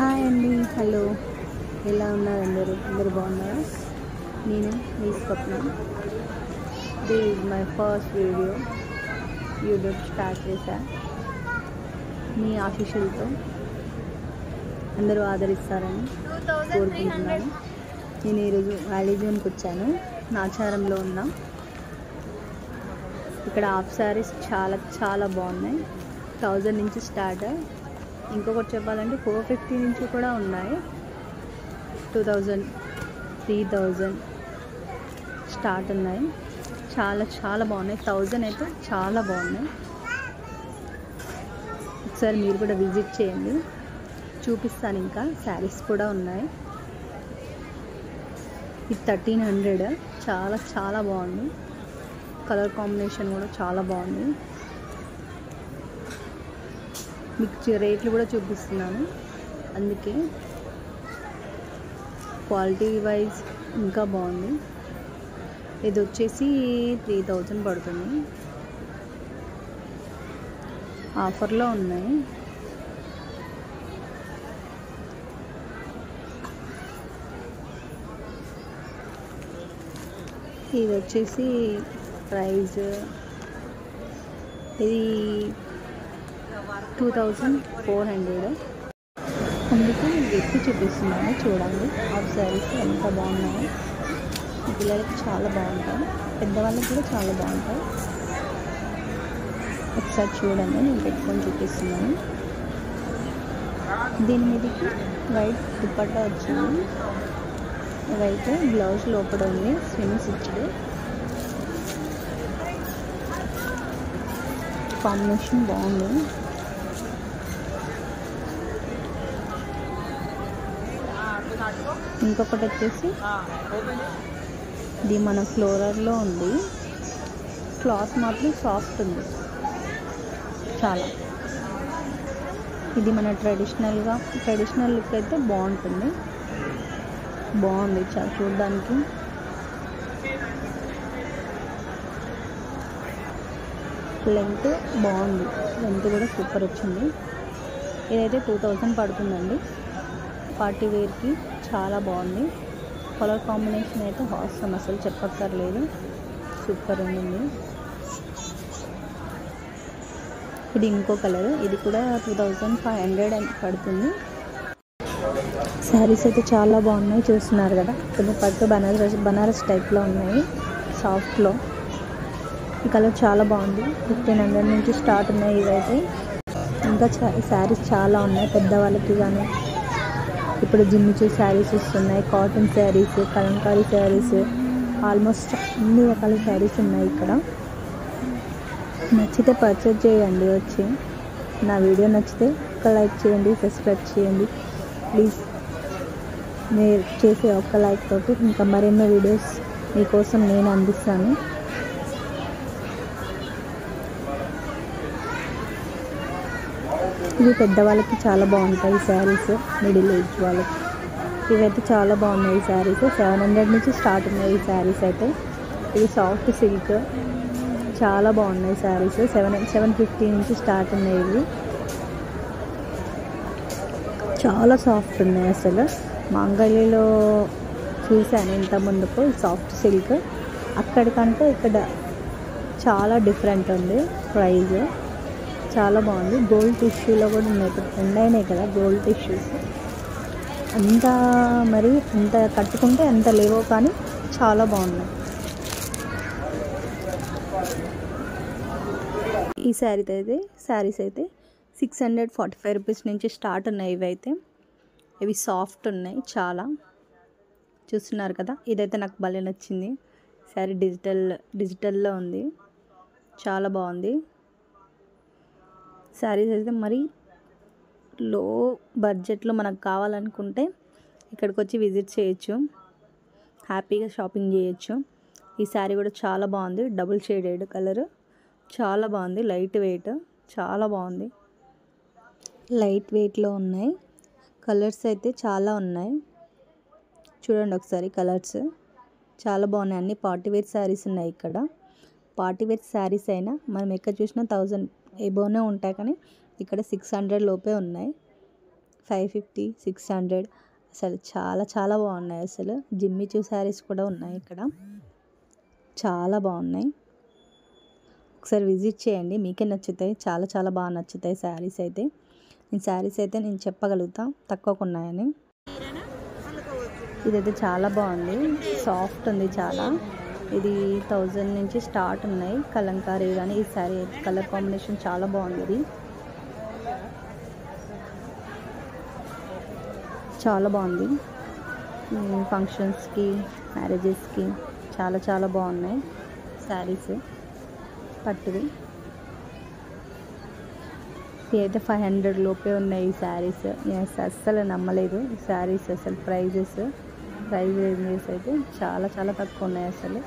Hi అండి, hello. ఎలా ఉన్నారు అందరూ బాగున్నారా? నేను మీ Swapna. This is my first video. YouTube start చేశా మీ ఆశీస్సులతో అందరూ ఆదరిస్తారని కోరుకుంటున్నాను. నేను ఈరోజు వ్యాలీజోన్కి వచ్చాను. నాచారంలో ఉన్నా. ఇక్కడ హాఫ్ శారీస్ చాలా బాగున్నాయి. 1000 నుంచి స్టార్ట్. ఇంకొకటి చెప్పాలంటే 450 నుంచి కూడా ఉన్నాయి. 2000, 3000 స్టార్ట్ ఉన్నాయి. చాలా బాగున్నాయి. 1000 అయితే చాలా బాగున్నాయి. ఒకసారి మీరు కూడా విజిట్ చేయండి, చూపిస్తాను. ఇంకా శారీస్ కూడా ఉన్నాయి. ఇది 1300. చాలా బాగుంది. కలర్ కాంబినేషన్ కూడా చాలా బాగుంది. మీకు రేట్లు కూడా చూపిస్తున్నాను. అందుకే క్వాలిటీ వైజ్ ఇంకా బాగుంది. ఇది వచ్చేసి 3000 పడుతుంది. ఆఫర్లో ఉన్నాయి. ఇది వచ్చేసి ప్రైస్ ఇది 2400. అందుకే ఎత్తి చూపిస్తున్నాను, చూడండి. హాఫ్ శారీస్ ఎంత బాగున్నాయి. పిల్లలకి చాలా బాగుంటాయి, పెద్దవాళ్ళకి కూడా చాలా బాగుంటాయి. ఒకసారి చూడండి, నేను పెట్టుకొని చూపిస్తున్నాను. దీని మీదకి వైట్ దుపట్టా వచ్చింది. వైట్ బ్లౌజ్ లోపల ఉంది, స్వింగ్స్ ఇచ్చాడు. కాంబినేషన్ బాగుంది. ఇంకొకటి వచ్చేసి ఇది మన ఫ్లోరర్లో ఉంది. క్లాత్ మాత్రం సాఫ్ట్ ఉంది చాలా. ఇది మన ట్రెడిషనల్ లుక్ అయితే బాగుంటుంది. బాగుంది చాలా చూడడానికి. లెంత్ బాగుంది, లెంత్ కూడా సూపర్ వచ్చింది. ఇదైతే 2000 పడుతుందండి. పార్టీ వేర్కి చాలా బాగుంది. కలర్ కాంబినేషన్ అయితే హాస్యం, అసలు చెప్పక్కర్లేదు. సూపర్ ఉంది. ఇది ఇంకో కలర్. ఇది కూడా 2500 పడుతుంది. శారీస్ అయితే చాలా బాగున్నాయి, చూస్తున్నారు కదా. కొంచెం పట్టు బనారస్ టైప్లో ఉన్నాయి, సాఫ్ట్లో. ఈ కలర్ చాలా బాగుంది. 1500 నుంచి స్టార్ట్ ఉన్నాయి. ఇవైతే ఇంకా శారీస్ చాలా ఉన్నాయి పెద్దవాళ్ళకి కానీ. ఇప్పుడు జిమ్మిచూ శారీస్ వస్తున్నాయి, కాటన్ శారీస్, కలంకారీ శారీస్, ఆల్మోస్ట్ అన్ని రకాల శారీస్ ఉన్నాయి ఇక్కడ. నచ్చితే పర్చేజ్ చేయండి వచ్చి. నా వీడియో నచ్చితే ఒక లైక్ చేయండి, సబ్స్క్రైబ్ చేయండి ప్లీజ్. మీరు చేసే ఒక్క లైక్ తోటి ఇంకా మరెన్నో వీడియోస్ మీకోసం నేను అందిస్తాను. ఇవి పెద్దవాళ్ళకి చాలా బాగుంటాయి శారీస్, మిడిల్ ఏజ్ వాళ్ళకి. ఇవైతే చాలా బాగున్నాయి శారీస్. 700 నుంచి స్టార్ట్ ఉన్నాయి ఈ శారీస్ అయితే. ఇవి సాఫ్ట్ సిల్క్, చాలా బాగున్నాయి శారీస్. 750 నుంచి స్టార్ట్ ఉన్నాయి. ఇవి చాలా సాఫ్ట్ ఉన్నాయి అసలు. మాంగళ్యలో చూశాను ఇంత ముందుకు సాఫ్ట్ సిల్క్. అక్కడికంటే ఇక్కడ చాలా డిఫరెంట్ ఉంది ప్రైజ్. చాలా బాగుంది. గోల్డ్ టిష్యూలో కూడా ఉన్నాయి. ఇప్పుడు ట్రెండ్ అయినాయి కదా గోల్డ్ టిష్యూస్. అంత కట్టుకుంటే అంత లేవో కానీ చాలా బాగున్నాయి. ఈ శారీస్ అయితే 645 రూపీస్ నుంచి స్టార్ట్ ఉన్నాయి. ఇవి సాఫ్ట్ ఉన్నాయి చాలా. చూస్తున్నారు కదా. ఇదైతే నాకు భలే నచ్చింది. శారీ డిజిటల్లో ఉంది, చాలా బాగుంది. శారీస్ అయితే మరి లో బడ్జెట్లో మనకు కావాలనుకుంటే ఇక్కడికి వచ్చి విజిట్ చేయొచ్చు, హ్యాపీగా షాపింగ్ చేయొచ్చు. ఈ శారీ కూడా చాలా బాగుంది. డబుల్ షేడెడ్ కలర్, చాలా బాగుంది. లైట్ వెయిట్, చాలా బాగుంది. లైట్ వెయిట్లో ఉన్నాయి. కలర్స్ అయితే చాలా ఉన్నాయి. చూడండి ఒకసారి కలర్స్ చాలా బాగున్నాయి. అన్ని పార్టీవేర్ శారీస్ ఉన్నాయి ఇక్కడ. పార్టీవేర్ శారీస్ అయినా మనం ఎక్కడ చూసినా 1000 ఎబోనే ఉంటాయి, కానీ ఇక్కడ 600 లోపే ఉన్నాయి. 550, 600 అసలు చాలా చాలా బాగున్నాయి. అసలు జిమ్మిచూ శారీస్ కూడా ఉన్నాయి ఇక్కడ, చాలా బాగున్నాయి. ఒకసారి విజిట్ చేయండి, మీకే నచ్చుతాయి. చాలా చాలా బాగా నచ్చుతాయి శారీస్ అయితే. ఈ శారీస్ అయితే నేను చెప్పగలుగుతా తక్కువకు ఉన్నాయని. ఇదైతే చాలా బాగుంది, సాఫ్ట్ ఉంది చాలా. ఇది 1000 నుంచి స్టార్ట్ ఉన్నాయి కలంకారీ కానీ. ఈ శారీ కలర్ కాంబినేషన్ చాలా బాగుంది. ఇది చాలా బాగుంది. ఫంక్షన్స్కి, మ్యారేజెస్కి చాలా చాలా బాగున్నాయి శారీస్ పట్టువి. ఇవైతే 500 లోపే ఉన్నాయి ఈ శారీస్. నేను అస్సలు నమ్మలేదు ఈ శారీస్ అసలు. ప్రైస్ రేంజెస్ అయితే చాలా చాలా తక్కువ ఉన్నాయి అసలు,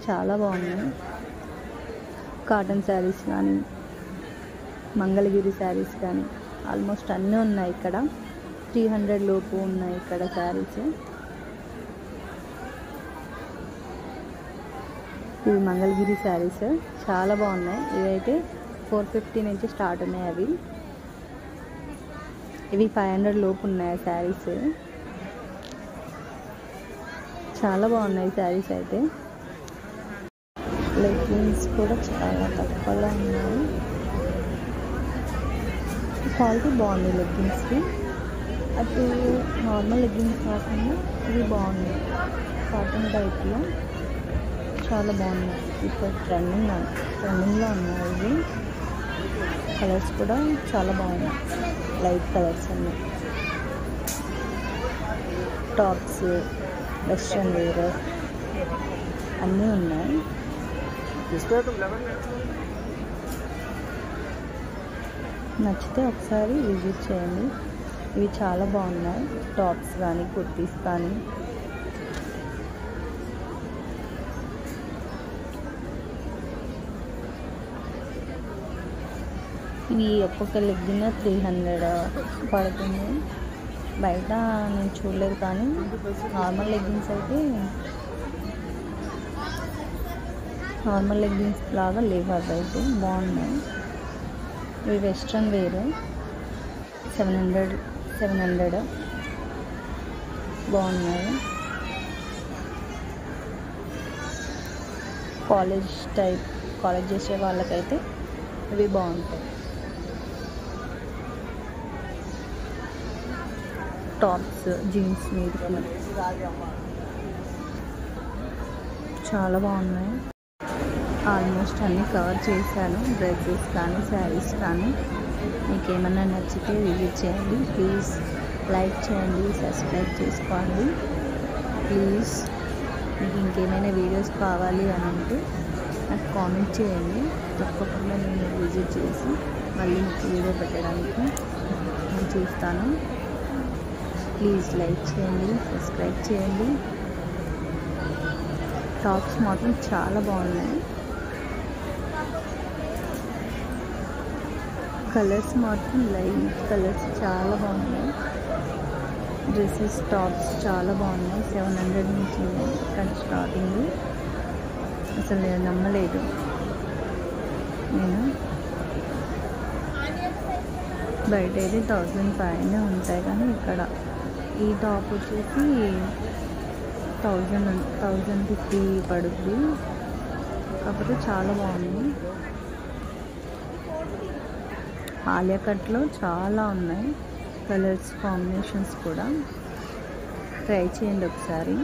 చాలా బాగున్నాయి. కాటన్ శారీస్ కానీ, మంగళగిరి శారీస్ కానీ ఆల్మోస్ట్ అన్నీ ఉన్నాయి ఇక్కడ. 300 లోపు ఉన్నాయి ఇక్కడ శారీస్. ఇవి మంగళగిరి శారీస్ చాలా బాగున్నాయి. ఇవైతే 450 నుంచి స్టార్ట్ ఉన్నాయి అవి. ఇవి 500 లోపు ఉన్నాయి శారీస్. చాలా బాగున్నాయి శారీస్ అయితే. లెగ్గిన్స్ కూడా చాలా తక్కువలో ఉన్నాయి. క్వాలిటీ బాగుంది లెగ్గిన్స్కి. అటు నార్మల్ లెగ్గిన్స్ కాకుండా ఇవి బాగున్నాయి, కాటన్ టైప్లో చాలా బాగున్నాయి. ఇప్పుడు ట్రెండింగ్లో ఉన్నాయి ఇవి. కలర్స్ కూడా చాలా బాగున్నాయి, లైట్ కలర్స్ అన్నీ. టాప్స్, వెస్ట్రన్ వేర్ అన్నీ ఉన్నాయి. నచ్చితే ఒకసారి విజిట్ చేయండి. ఇవి చాలా బాగున్నాయి, టాప్స్ కానీ, కుర్తీస్ కానీ. ఇవి ఒక్కొక్క లెగ్గిన 300 పడుతుంది. బయట నేను చూడలేదు కానీ నార్మల్ లెగ్గిన్స్ అయితే నార్మల్ లెగ్గిన్స్ లాగా లేవు, అవి అయితే బాగున్నాయి. ఇవి వెస్ట్రన్ వేర్ 700 బాగున్నాయి. కాలేజ్ చేసే వాళ్ళకైతే ఇవి బాగుంటాయి. టాప్స్, జీన్స్ మీదకి చాలా బాగున్నాయి. ఆల్మోస్ట్ అన్నీ కవర్ చేశాను, డ్రెస్సెస్ కానీ, శారీస్ కానీ. మీకు ఏమన్నా నచ్చితే విజిట్ చేయండి. ప్లీజ్ లైక్ చేయండి, సబ్స్క్రైబ్ చేసుకోండి ప్లీజ్. మీకు ఇంకేమైనా వీడియోస్ కావాలి అని అంటే నాకు కామెంట్ చేయండి. తప్పకుండా నేను విజిట్ చేసి మళ్ళీ మీకు వీడియో పెట్టడానికి నేను చూస్తాను. ప్లీజ్ లైక్ చేయండి, సబ్స్క్రైబ్ చేయండి. టాప్స్ మాత్రం చాలా బాగున్నాయి. కలర్స్ మాత్రం లైట్ కలర్స్ చాలా బాగున్నాయి. డ్రెస్సెస్, టాప్స్ చాలా బాగున్నాయి. 700 నుంచి ఇక్కడ స్టార్టింగ్. అసలు నేను నమ్మలేదు. నేను బయట అయితే 1000 పైన ఉంటాయి కానీ ఇక్కడ ఈ టాప్ వచ్చేసి 1050 పడుద్ది. కాకపోతే చాలా బాగుంది. ఆలియా కట్లో చాలా ఉన్నాయి కలర్స్ కాంబినేషన్స్ కూడా. ట్రై చేయండి ఒకసారి.